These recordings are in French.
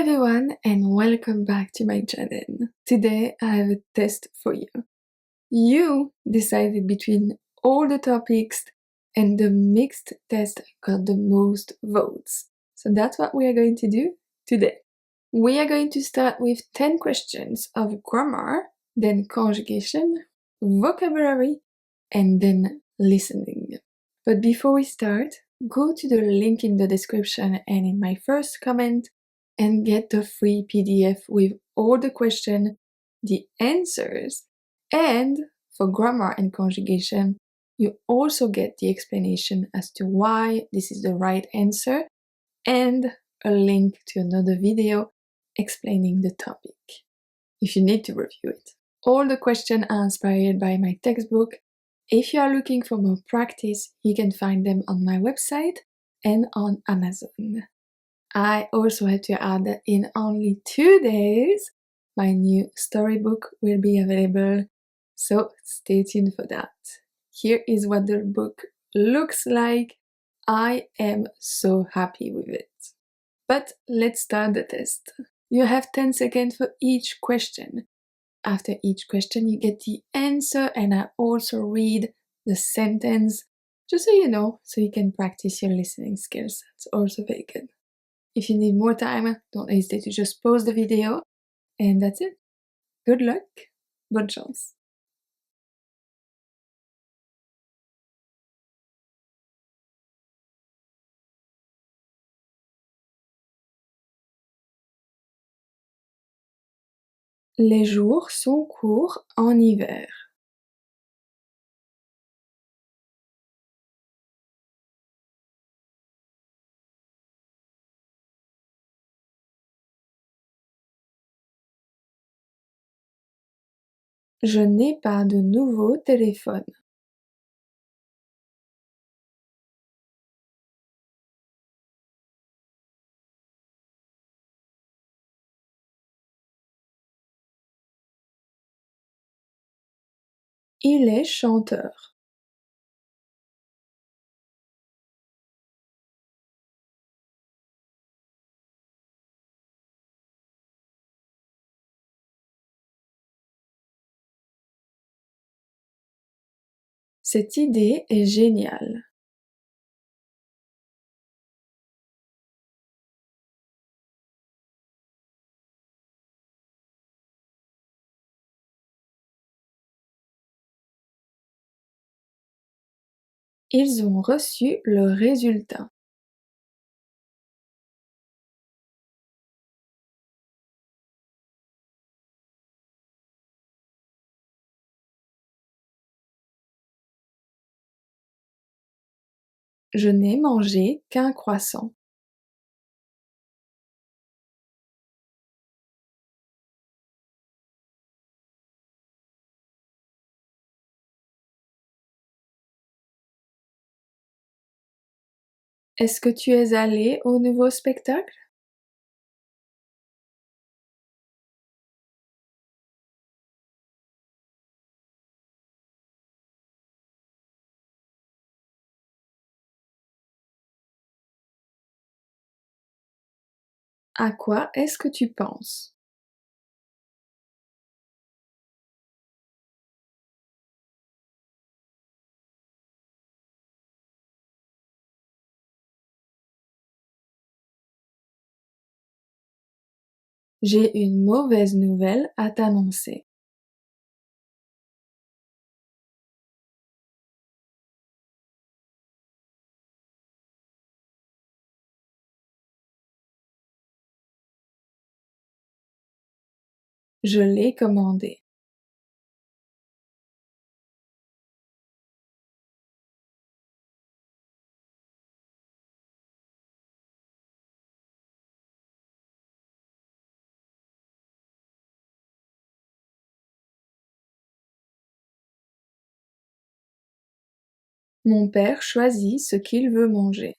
everyone and welcome back to my channel. Today I have a test for you. You decided between all the topics and the mixed test got the most votes. So that's what we are going to do today. We are going to start with 10 questions of grammar, then conjugation, vocabulary, and then listening. But before we start, go to the link in the description and in my first comment and get the free PDF with all the questions, the answers, and for grammar and conjugation, you also get the explanation as to why this is the right answer and a link to another video explaining the topic, if you need to review it. All the questions are inspired by my textbook. If you are looking for more practice, you can find them on my website and on Amazon. I also have to add that in only 2 days, my new storybook will be available, so stay tuned for that. Here is what the book looks like. I am so happy with it. But let's start the test. You have 10 seconds for each question. After each question, you get the answer, and I also read the sentence, just so you know, so you can practice your listening skills. It's also very good. If you need more time, don't hesitate to just pause the video, and that's it. Good luck, bonne chance. Les jours sont courts en hiver. Je n'ai pas de nouveau téléphone. Il est chanteur. Cette idée est géniale. Ils ont reçu le résultat. Je n'ai mangé qu'un croissant. Est-ce que tu es allé au nouveau spectacle? À quoi est-ce que tu penses? J'ai une mauvaise nouvelle à t'annoncer. Je l'ai commandé. Mon père choisit ce qu'il veut manger.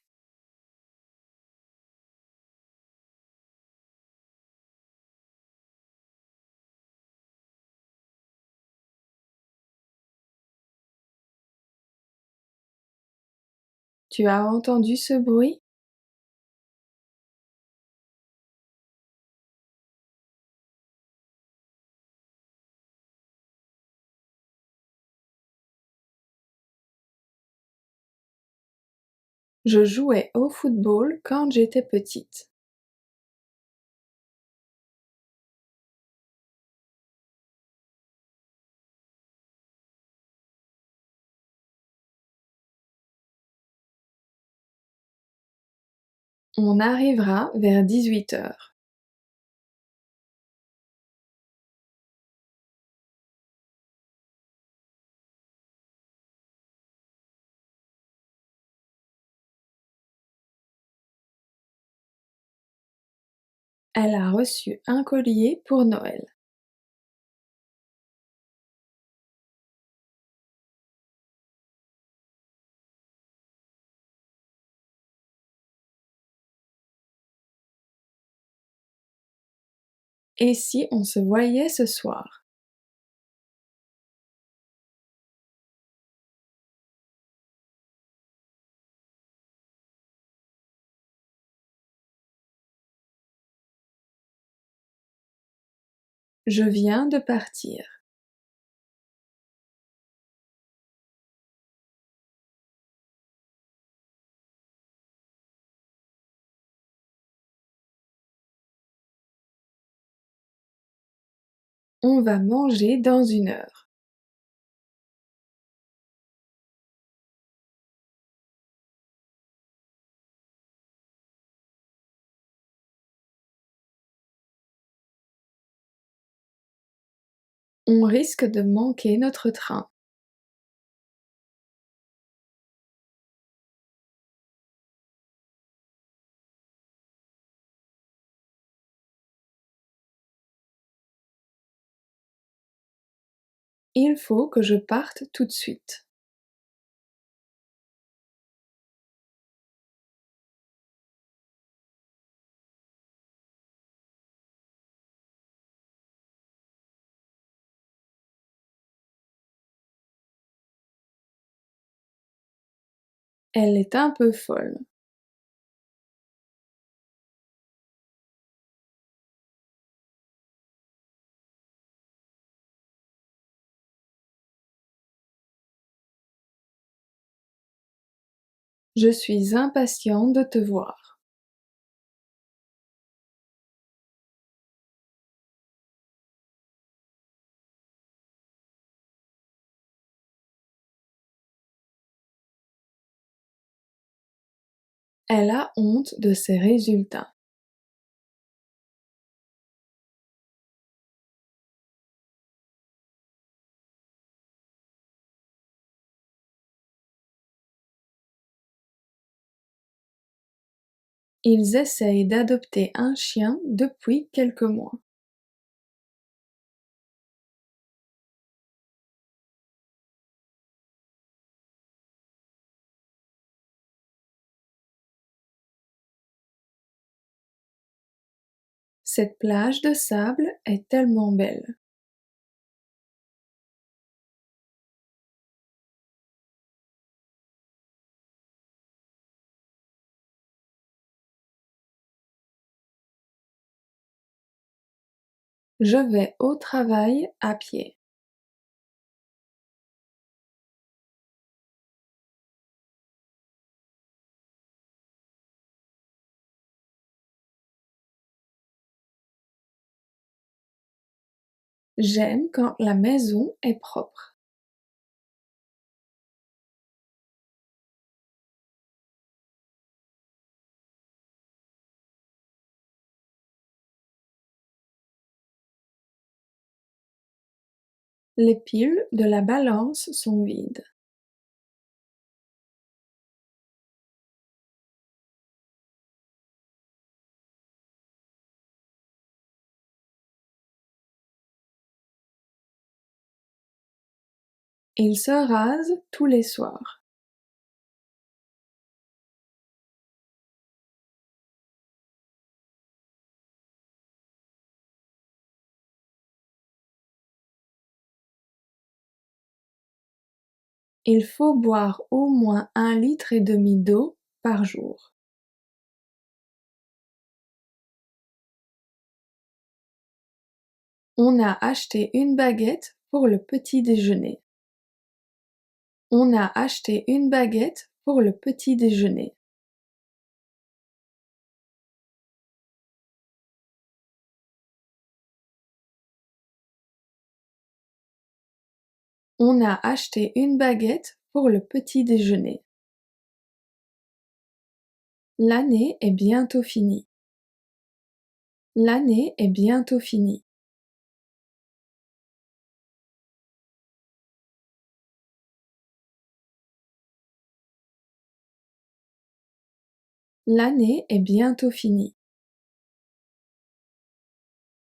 Tu as entendu ce bruit? Je jouais au football quand j'étais petite. On arrivera vers 18 heures. Elle a reçu un collier pour Noël. Et si on se voyait ce soir? Je viens de partir. On va manger dans 1 heure. On risque de manquer notre train. Il faut que je parte tout de suite. Elle est un peu folle. Je suis impatient de te voir. Elle a honte de ses résultats. Ils essayent d'adopter un chien depuis quelques mois. Cette plage de sable est tellement belle. Je vais au travail à pied. J'aime quand la maison est propre. Les piles de la balance sont vides. Il se rase tous les soirs. Il faut boire au moins 1,5 litre d'eau par jour. On a acheté une baguette pour le petit déjeuner. On a acheté une baguette pour le petit déjeuner. On a acheté une baguette pour le petit déjeuner. L'année est bientôt finie. L'année est bientôt finie. L'année est bientôt finie.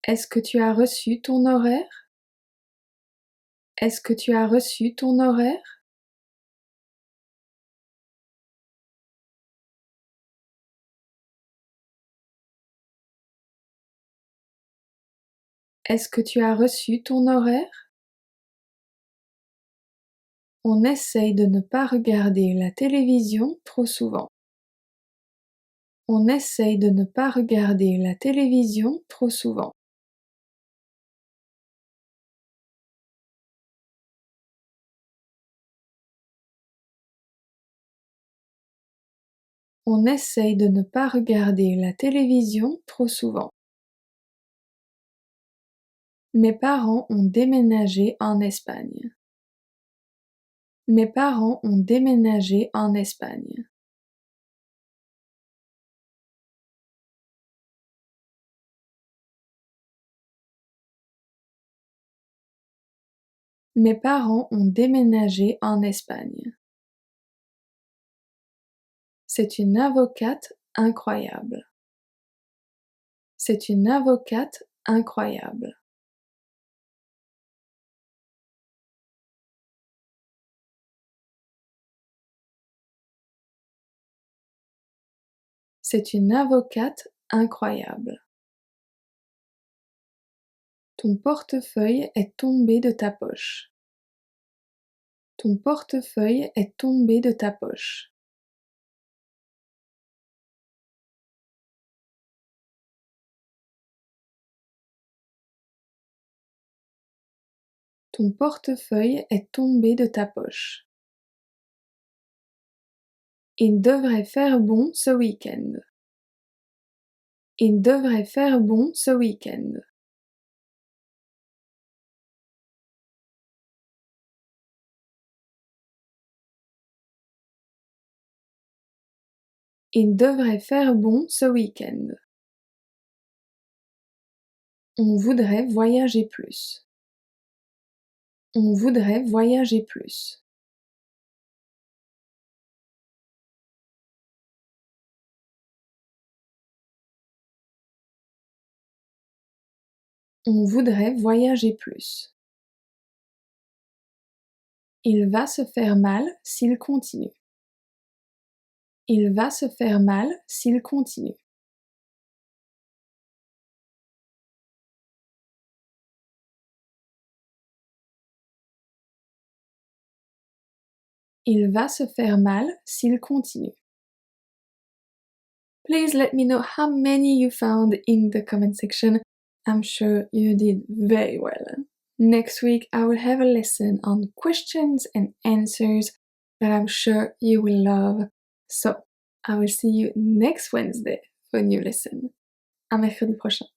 Est-ce que tu as reçu ton horaire? Est-ce que tu as reçu ton horaire? Est-ce que tu as reçu ton horaire? On essaye de ne pas regarder la télévision trop souvent. On essaye de ne pas regarder la télévision trop souvent. On essaye de ne pas regarder la télévision trop souvent. Mes parents ont déménagé en Espagne. Mes parents ont déménagé en Espagne. Mes parents ont déménagé en Espagne. C'est une avocate incroyable. C'est une avocate incroyable. C'est une avocate incroyable. Ton portefeuille est tombé de ta poche. Ton portefeuille est tombé de ta poche. Ton portefeuille est tombé de ta poche. Il devrait faire bon ce week-end. Il devrait faire bon ce week-end. Il devrait faire bon ce week-end. On voudrait voyager plus. On voudrait voyager plus. On voudrait voyager plus. Il va se faire mal s'il continue. Il va se faire mal s'il continue. Il va se faire mal s'il continue. Please let me know how many you found in the comment section. I'm sure you did very well. Next week I will have a lesson on questions and answers that I'm sure you will love. So, I will see you next Wednesday for a new lesson. À mercredi prochain.